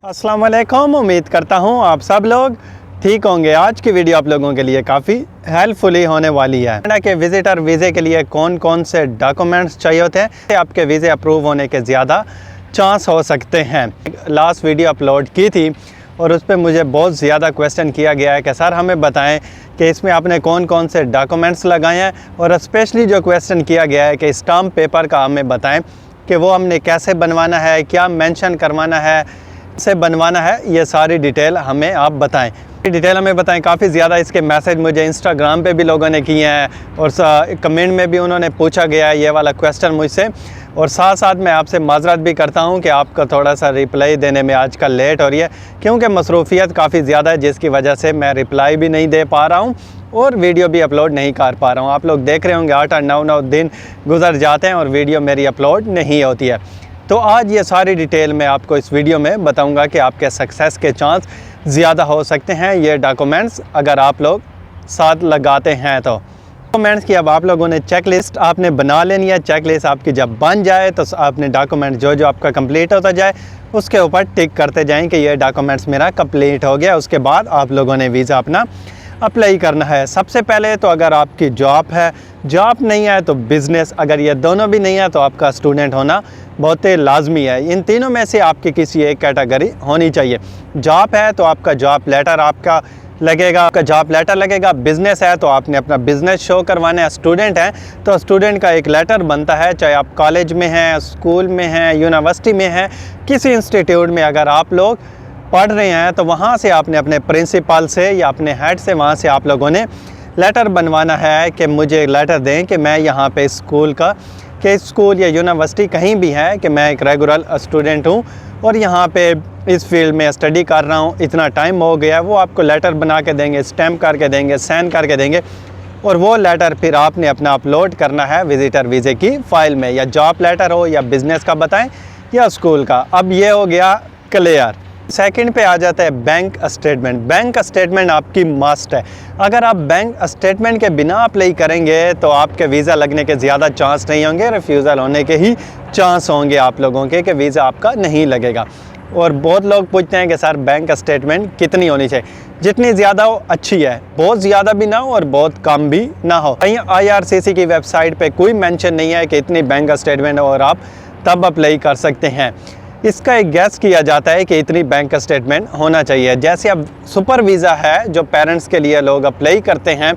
अस्सलाम वालेकुम। उम्मीद करता हूँ आप सब लोग ठीक होंगे। आज की वीडियो आप लोगों के लिए काफ़ी हेल्पफुली होने वाली है। कनाडा के विजिटर वीज़े के लिए कौन कौन से डॉक्यूमेंट्स चाहिए होते हैं, आपके वीज़े अप्रूव होने के ज़्यादा चांस हो सकते हैं। लास्ट वीडियो अपलोड की थी और उस पर मुझे बहुत ज़्यादा क्वेश्चन किया गया है कि सर हमें बताएं कि इसमें आपने कौन कौन से डॉक्यूमेंट्स लगाए हैं, और स्पेशली जो क्वेश्चन किया गया है कि स्टाम्प पेपर का हमें बताएं कि वो हमने कैसे बनवाना है, क्या मेंशन करवाना है, से बनवाना है, ये सारी डिटेल हमें आप बताएं। डिटेल हमें बताएं। काफ़ी ज़्यादा इसके मैसेज मुझे इंस्टाग्राम पे भी लोगों ने किए हैं और कमेंट में भी उन्होंने पूछा गया है ये वाला क्वेश्चन मुझसे, और साथ साथ मैं आपसे माजरत भी करता हूं कि आपका थोड़ा सा रिप्लाई देने में आजकल लेट हो रही है, क्योंकि मसरूफियत काफ़ी ज़्यादा है, जिसकी वजह से मैं रिप्लाई भी नहीं दे पा रहा हूं और वीडियो भी अपलोड नहीं कर पा रहा हूं। आप लोग देख रहे होंगे 8-9 दिन गुजर जाते हैं और वीडियो मेरी अपलोड नहीं होती है। तो आज ये सारी डिटेल मैं आपको इस वीडियो में बताऊंगा कि आपके सक्सेस के चांस ज़्यादा हो सकते हैं ये डॉक्यूमेंट्स अगर आप लोग साथ लगाते हैं। तो डॉक्यूमेंट्स की अब आप लोगों ने चेक लिस्ट आपने बना लेनी है। चेक लिस्ट आपकी जब बन जाए तो आपने डॉक्यूमेंट जो आपका कंप्लीट होता जाए उसके ऊपर टिक करते जाएँ कि ये डॉक्यूमेंट्स मेरा कंप्लीट हो गया। उसके बाद आप लोगों ने वीज़ा अपना अप्लाई करना है। सबसे पहले तो अगर आपकी जॉब है, जॉब नहीं है तो बिज़नेस, अगर ये दोनों भी नहीं है तो आपका स्टूडेंट होना बहुत ही लाजमी है। इन तीनों में से आपकी किसी एक कैटेगरी होनी चाहिए। जॉब है तो आपका जॉब लेटर आपका जॉब लेटर लगेगा। बिज़नेस है तो आपने अपना बिज़नेस शो करवाना है। स्टूडेंट है तो स्टूडेंट का एक लेटर बनता है, चाहे आप कॉलेज में हैं, स्कूल में हैं, यूनिवर्सिटी में हैं, किसी इंस्टीट्यूट में अगर आप लोग पढ़ रहे हैं तो वहाँ से आपने अपने प्रिंसिपल से या अपने हेड से वहाँ से आप लोगों ने लेटर बनवाना है कि मुझे लेटर दें कि मैं यहाँ पे स्कूल या यूनिवर्सिटी कहीं भी है कि मैं एक रेगुलर स्टूडेंट हूँ और यहाँ पे इस फील्ड में स्टडी कर रहा हूँ, इतना टाइम हो गया। वो आपको लेटर बना के देंगे, स्टैम्प करके देंगे, साइन करके देंगे, और वो लेटर फिर आपने अपना अपलोड करना है विजिटर वीज़े की फ़ाइल में, या जॉब लेटर हो या बिज़नेस का बताएं या स्कूल का। अब ये हो गया क्लियर। सेकंड पे आ जाता है बैंक स्टेटमेंट। बैंक स्टेटमेंट आपकी मस्ट है। अगर आप बैंक स्टेटमेंट के बिना अप्लाई करेंगे तो आपके वीज़ा लगने के ज़्यादा चांस नहीं होंगे, रिफ्यूज़ल होने के ही चांस होंगे आप लोगों के कि वीज़ा आपका नहीं लगेगा। और बहुत लोग पूछते हैं कि सर बैंक स्टेटमेंट कितनी होनी चाहिए? जितनी ज़्यादा हो अच्छी है, बहुत ज़्यादा भी ना हो और बहुत कम भी ना हो। कहीं IRCC की वेबसाइट पर कोई मेंशन नहीं है कि इतनी बैंक स्टेटमेंट और आप तब अप्लाई कर सकते हैं। इसका एक गैस किया जाता है कि इतनी बैंक स्टेटमेंट होना चाहिए। जैसे अब सुपर वीज़ा है जो पेरेंट्स के लिए लोग अप्लाई करते हैं,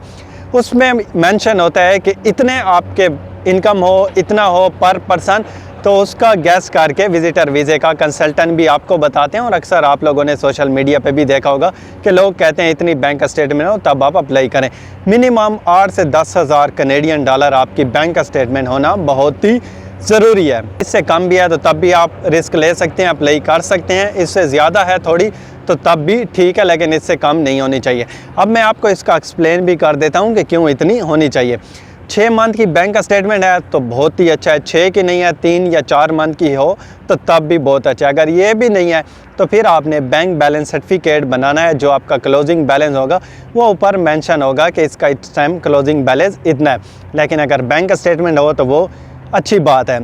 उसमें मेंशन होता है कि इतने आपके इनकम हो, इतना हो पर पर्सन, तो उसका गैस करके विजिटर वीज़े का कंसल्टेंट भी आपको बताते हैं। और अक्सर आप लोगों ने सोशल मीडिया पे भी देखा होगा कि लोग कहते हैं इतनी बैंक स्टेटमेंट हो तब आप अप्लाई करें। मिनिमम 8 से 10 हज़ार कनेडियन डॉलर आपकी बैंक स्टेटमेंट होना बहुत ही ज़रूरी है। इससे कम भी है तो तब भी आप रिस्क ले सकते हैं, अप्लाई कर सकते हैं। इससे ज़्यादा है थोड़ी तो तब भी ठीक है, लेकिन इससे कम नहीं होनी चाहिए। अब मैं आपको इसका एक्सप्लेन भी कर देता हूं कि क्यों इतनी होनी चाहिए। 6 मंथ की बैंक स्टेटमेंट है तो बहुत ही अच्छा है। 6 की नहीं है, 3 या 4 मंथ की हो तो तब भी बहुत अच्छा है। अगर ये भी नहीं है तो फिर आपने बैंक बैलेंस सर्टिफिकेट बनाना है। जो आपका क्लोजिंग बैलेंस होगा वो ऊपर मेंशन होगा कि इसका इस टाइम क्लोजिंग बैलेंस इतना है। लेकिन अगर बैंक स्टेटमेंट हो तो वो अच्छी बात है।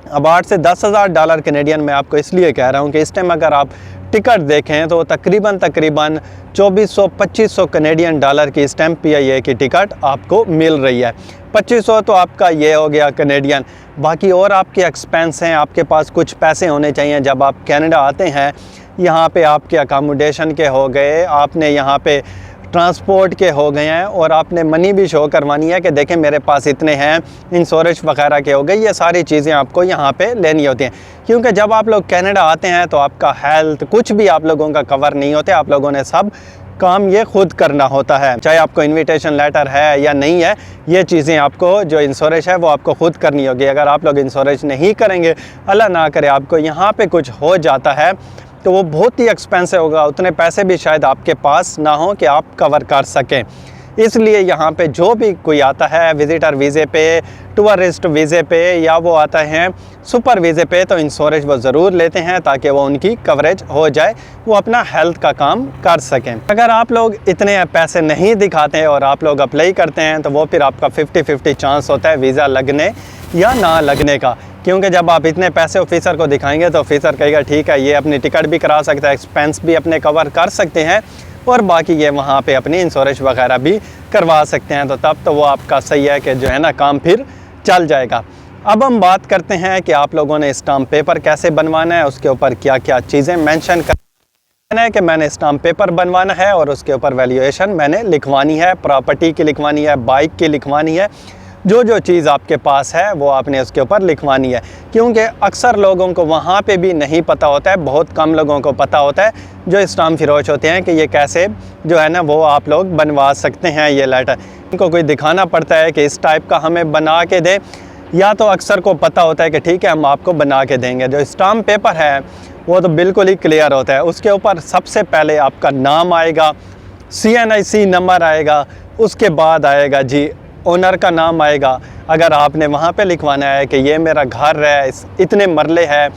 अब 8 से 10 हज़ार डॉलर कनेडियन मैं आपको इसलिए कह रहा हूँ कि इस टाइम अगर आप टिकट देखें तो तकरीबन 2400-2500 कनेडियन डॉलर की स्टैम्प PIA की टिकट आपको मिल रही है। 2500 तो आपका ये हो गया कनेडियन। बाकी और आपके एक्सपेंस हैं, आपके पास कुछ पैसे होने चाहिए। जब आप कनाडा आते हैं यहाँ पे आपके अकामोडेशन के हो गए, आपने यहाँ पे ट्रांसपोर्ट के हो गए हैं, और आपने मनी भी शो करवानी है कि देखें मेरे पास इतने हैं, इंश्योरेंस वगैरह के हो गए। ये सारी चीज़ें आपको यहाँ पे लेनी होती हैं, क्योंकि जब आप लोग कनाडा आते हैं तो आपका हेल्थ कुछ भी आप लोगों का कवर नहीं होते। आप लोगों ने सब काम ये खुद करना होता है, चाहे आपको इन्विटेशन लेटर है या नहीं है। ये चीज़ें आपको जो इंश्योरेंस है वो आपको खुद करनी होगी। अगर आप लोग इंश्योरेंस नहीं करेंगे, अल्लाह ना करे आपको यहाँ पे कुछ हो जाता है तो वो बहुत ही एक्सपेंसिव होगा। उतने पैसे भी शायद आपके पास ना हो कि आप कवर कर सकें। इसलिए यहाँ पे जो भी कोई आता है विजिटर वीज़े पे, टूरिस्ट वीज़े पे, या वो आता है सुपर वीज़े पे, तो इंश्योरेंस वो ज़रूर लेते हैं ताकि वो उनकी कवरेज हो जाए, वो अपना हेल्थ का काम कर सकें। अगर आप लोग इतने पैसे नहीं दिखाते और आप लोग अप्लाई करते हैं तो वो फिर आपका 50-50 चांस होता है वीज़ा लगने या ना लगने का। क्योंकि जब आप इतने पैसे ऑफिसर को दिखाएंगे तो ऑफिसर कहेगा ठीक है, ये अपनी टिकट भी करा सकता है, एक्सपेंस भी अपने कवर कर सकते हैं और बाकी ये वहाँ पे अपनी इंश्योरेंस वगैरह भी करवा सकते हैं। तो तब तो वो आपका सही है कि जो है ना काम फिर चल जाएगा। अब हम बात करते हैं कि आप लोगों ने स्टाम्प पेपर कैसे बनवाना है, उसके ऊपर क्या क्या चीज़ें मेंशन करना है। कि मैंने स्टाम्प पेपर बनवाना है और उसके ऊपर वैल्यूएशन मैंने लिखवानी है, प्रॉपर्टी की लिखवानी है, बाइक की लिखवानी है, जो जो चीज़ आपके पास है वो आपने उसके ऊपर लिखवानी है। क्योंकि अक्सर लोगों को वहाँ पे भी नहीं पता होता है, बहुत कम लोगों को पता होता है जो स्टाम्प फिरोश होते हैं कि ये कैसे जो है ना वो आप लोग बनवा सकते हैं ये लेटर। इनको कोई दिखाना पड़ता है कि इस टाइप का हमें बना के दे, या तो अक्सर को पता होता है कि ठीक है हम आपको बना के देंगे। जो स्टाम्प पेपर है वो तो बिल्कुल ही क्लियर होता है। उसके ऊपर सबसे पहले आपका नाम आएगा, CNIC नंबर आएगा, उसके बाद आएगा जी ओनर का नाम आएगा। अगर आपने वहाँ पे लिखवाना है कि ये मेरा घर है, इतने मरले है,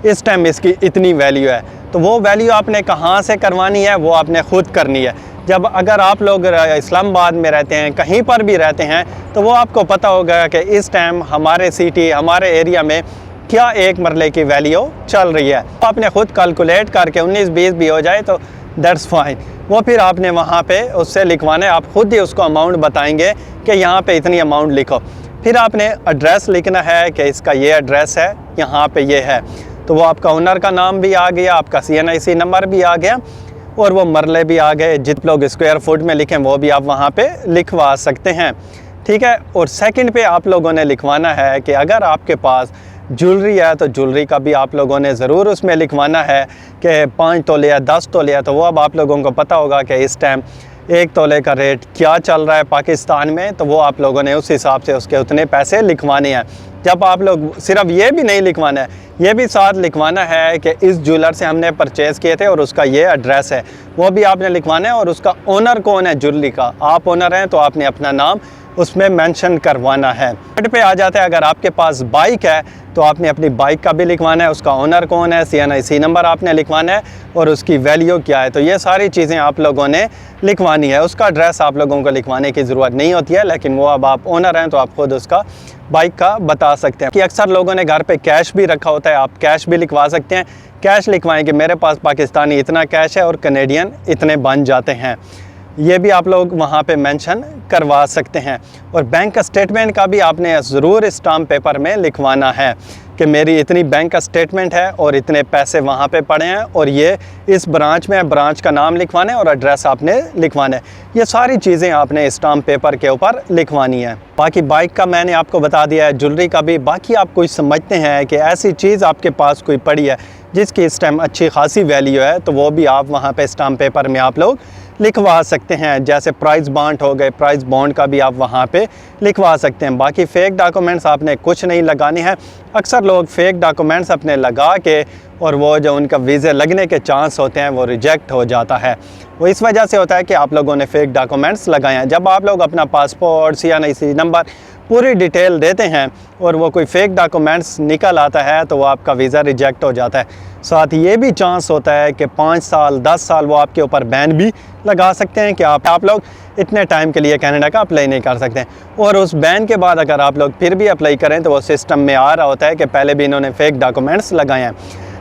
इस टाइम इसकी इतनी वैल्यू है, तो वो वैल्यू आपने कहाँ से करवानी है वो आपने ख़ुद करनी है। जब अगर आप लोग इस्लामाबाद में रहते हैं, कहीं पर भी रहते हैं, तो वो आपको पता होगा कि इस टाइम हमारे सिटी, हमारे एरिया में क्या एक मरले की वैल्यू चल रही है। तो आपने ख़ुद कैलकुलेट करके 19-20 भी हो जाए तो दैट्स फाइन, वो फिर आपने वहाँ पे उससे लिखवाना है। आप ख़ुद ही उसको अमाउंट बताएंगे कि यहाँ पे इतनी अमाउंट लिखो। फिर आपने एड्रेस लिखना है कि इसका ये एड्रेस है, यहाँ पे ये है। तो वो आपका ओनर का नाम भी आ गया, आपका CNIC नंबर भी आ गया और वो मरले भी आ गए। जितने लोग स्क्वायर फुट में लिखें वो भी आप वहाँ पे लिखवा सकते हैं, ठीक है। और सेकंड पे आप लोगों ने लिखवाना है कि अगर आपके पास ज्वेलरी है तो ज्वेलरी का भी आप लोगों ने ज़रूर उसमें लिखवाना है कि 5 तोले या 10 तोले है। तो वो अब आप लोगों को पता होगा कि इस टाइम 1 तोले का रेट क्या चल रहा है पाकिस्तान में, तो वो आप लोगों ने उस हिसाब से उसके उतने पैसे लिखवाने हैं। जब आप लोग सिर्फ ये भी नहीं लिखवाना है, ये भी साथ लिखवाना है कि इस ज्वेलर से हमने परचेज़ किए थे और उसका ये एड्रेस है, वो भी आपने लिखवाना है। और उसका ओनर कौन है ज्वेलरी का, आप ओनर हैं तो आपने अपना नाम उसमें मेंशन करवाना है। पे आ जाता है, अगर आपके पास बाइक है तो आपने अपनी बाइक का भी लिखवाना है, उसका ओनर कौन है, CNIC नंबर आपने लिखवाना है और उसकी वैल्यू क्या है। तो ये सारी चीज़ें आप लोगों ने लिखवानी है। उसका एड्रेस आप लोगों को लिखवाने की ज़रूरत नहीं होती है, लेकिन वो अब आप ओनर हैं तो आप खुद उसका बाइक का बता सकते हैं। कि अक्सर लोगों ने घर पे कैश भी रखा होता है, आप कैश भी लिखवा सकते हैं। कैश लिखवाएं कि मेरे पास पाकिस्तानी इतना कैश है और कनेडियन इतने बन जाते हैं, ये भी आप लोग वहाँ पे मेंशन करवा सकते हैं। और बैंक स्टेटमेंट का भी आपने ज़रूर स्टाम्प पेपर में लिखवाना है कि मेरी इतनी बैंक स्टेटमेंट है और इतने पैसे वहाँ पे पड़े हैं और ये इस ब्रांच में है, ब्रांच का नाम लिखवाना है और एड्रेस आपने लिखवाना है। ये सारी चीज़ें आपने स्टाम्प पेपर के ऊपर लिखवानी है। बाकी बाइक का मैंने आपको बता दिया है, ज्वेलरी का भी। बाकी आप कोई समझते हैं कि ऐसी चीज़ आपके पास कोई पड़ी है जिसकी इस टाइम अच्छी खासी वैल्यू है, तो वो भी आप वहाँ पे स्टाम्प पेपर में आप लोग लिखवा सकते हैं। जैसे प्राइस बॉन्ड हो गए, प्राइस बॉन्ड का भी आप वहाँ पे लिखवा सकते हैं। बाकी फ़ेक डॉक्यूमेंट्स आपने कुछ नहीं लगाने हैं। अक्सर लोग फ़ेक डॉक्यूमेंट्स अपने लगा के और वो जो उनका वीज़े लगने के चांस होते हैं वो रिजेक्ट हो जाता है। वो इस वजह से होता है कि आप लोगों ने फ़ेक डॉक्यूमेंट्स लगाए हैं। जब आप लोग अपना पासपोर्ट, CNIC नंबर, पूरी डिटेल देते हैं और वो कोई फ़ेक डॉक्यूमेंट्स निकल आता है तो वो आपका वीज़ा रिजेक्ट हो जाता है। साथ ये भी चांस होता है कि 5 साल 10 साल वो आपके ऊपर बैन भी लगा सकते हैं कि आप लोग इतने टाइम के लिए कनाडा का अप्लाई नहीं कर सकते। और उस बैन के बाद अगर आप लोग फिर भी अप्लाई करें तो वो सिस्टम में आ रहा होता है कि पहले भी इन्होंने फ़ेक डॉक्यूमेंट्स लगाए हैं।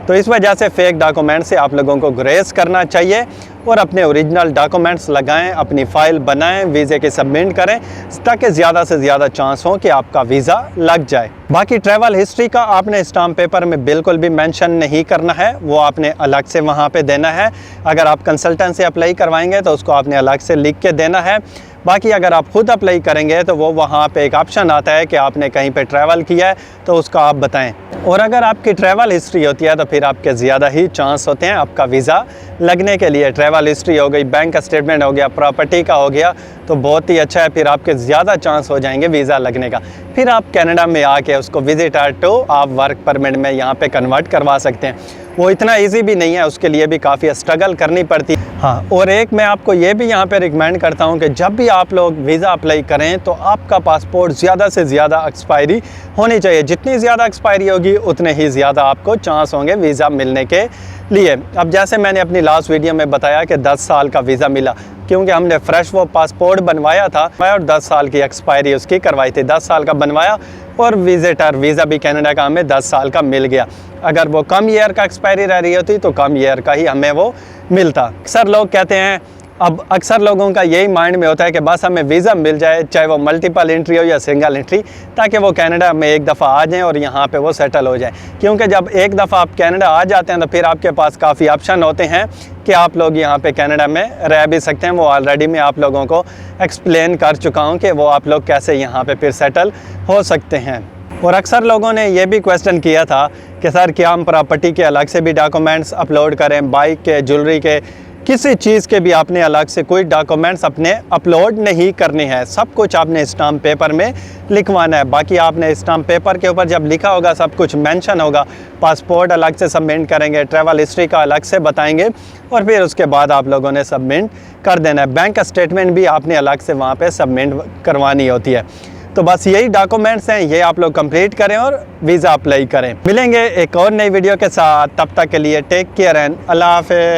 तो इस वजह से फ़ेक डॉक्यूमेंट से आप लोगों को गुरेज करना चाहिए और अपने ओरिजिनल डॉक्यूमेंट्स लगाएं, अपनी फ़ाइल बनाएं, वीज़े की सबमिट करें ताकि ज़्यादा से ज़्यादा चांस हो कि आपका वीज़ा लग जाए। बाकी ट्रैवल हिस्ट्री का आपने स्टाम्प पेपर में बिल्कुल भी मेंशन नहीं करना है, वो आपने अलग से वहाँ पे देना है। अगर आप कंसल्टेंट से अप्लाई करवाएंगे तो उसको आपने अलग से लिख के देना है। बाकी अगर आप ख़ुद अप्लाई करेंगे तो वो वहाँ पे एक ऑप्शन आता है कि आपने कहीं पे ट्रैवल किया है तो उसका आप बताएं। और अगर आपकी ट्रैवल हिस्ट्री होती है तो फिर आपके ज़्यादा ही चांस होते हैं आपका वीज़ा लगने के लिए। ट्रैवल हिस्ट्री हो गई, बैंक स्टेटमेंट हो गया, प्रॉपर्टी का हो गया, तो बहुत ही अच्छा है, फिर आपके ज़्यादा चांस हो जाएंगे वीज़ा लगने का। फिर आप कनाडा में आके उसको विजिटर टू आप वर्क परमिट में यहाँ पे कन्वर्ट करवा सकते हैं। वो इतना इजी भी नहीं है, उसके लिए भी काफ़ी स्ट्रगल करनी पड़ती है। हाँ, और एक मैं आपको ये भी यहाँ पे रिकमेंड करता हूँ कि जब भी आप लोग वीज़ा अप्लाई करें तो आपका पासपोर्ट ज़्यादा से ज़्यादा एक्सपायरी होनी चाहिए। जितनी ज़्यादा एक्सपायरी होगी उतने ही ज़्यादा आपको चांस होंगे वीज़ा मिलने के लिए। अब जैसे मैंने अपनी लास्ट वीडियो में बताया कि 10 साल का वीज़ा मिला, क्योंकि हमने फ्रेश वो पासपोर्ट बनवाया था और 10 साल की एक्सपायरी उसकी करवाई थी। 10 साल का बनवाया, और विजिटर वीज़ा भी कनाडा का हमें 10 साल का मिल गया। अगर वो कम ईयर का एक्सपायरी रह रही होती तो कम ईयर का ही हमें वो मिलता। अक्सर लोग कहते हैं, अब अक्सर लोगों का यही माइंड में होता है कि बस हमें वीज़ा मिल जाए, चाहे वो मल्टीपल एंट्री हो या सिंगल एंट्री, ताकि वो कनाडा में एक दफ़ा आ जाएं और यहाँ पे वो सेटल हो जाए। क्योंकि जब एक दफ़ा आप कनाडा आ जाते हैं तो फिर आपके पास काफ़ी ऑप्शन होते हैं कि आप लोग यहाँ पे कनाडा में रह भी सकते हैं। वो ऑलरेडी मैं आप लोगों को एक्सप्लेन कर चुका हूँ कि वो आप लोग कैसे यहाँ पर फिर सेटल हो सकते हैं। और अक्सर लोगों ने ये भी क्वेश्चन किया था कि सर क्या हम प्रॉपर्टी के अलग से भी डॉक्यूमेंट्स अपलोड करें, बाइक के, ज्वेलरी के, किसी चीज़ के भी आपने अलग से कोई डॉक्यूमेंट्स अपने अपलोड नहीं करने हैं। सब कुछ आपने स्टाम्प पेपर में लिखवाना है। बाकी आपने स्टाम्प पेपर के ऊपर जब लिखा होगा सब कुछ मेंशन होगा। पासपोर्ट अलग से सबमिट करेंगे, ट्रैवल हिस्ट्री का अलग से बताएंगे और फिर उसके बाद आप लोगों ने सबमिट कर देना है। बैंक स्टेटमेंट भी आपने अलग से वहाँ पर सबमिट करवानी होती है। तो बस यही डॉक्यूमेंट्स हैं, ये आप लोग कंप्लीट करें और वीज़ा अप्लाई करें। मिलेंगे एक और नई वीडियो के साथ, तब तक के लिए टेक केयर एंड अल्लाह हाफ़िज़।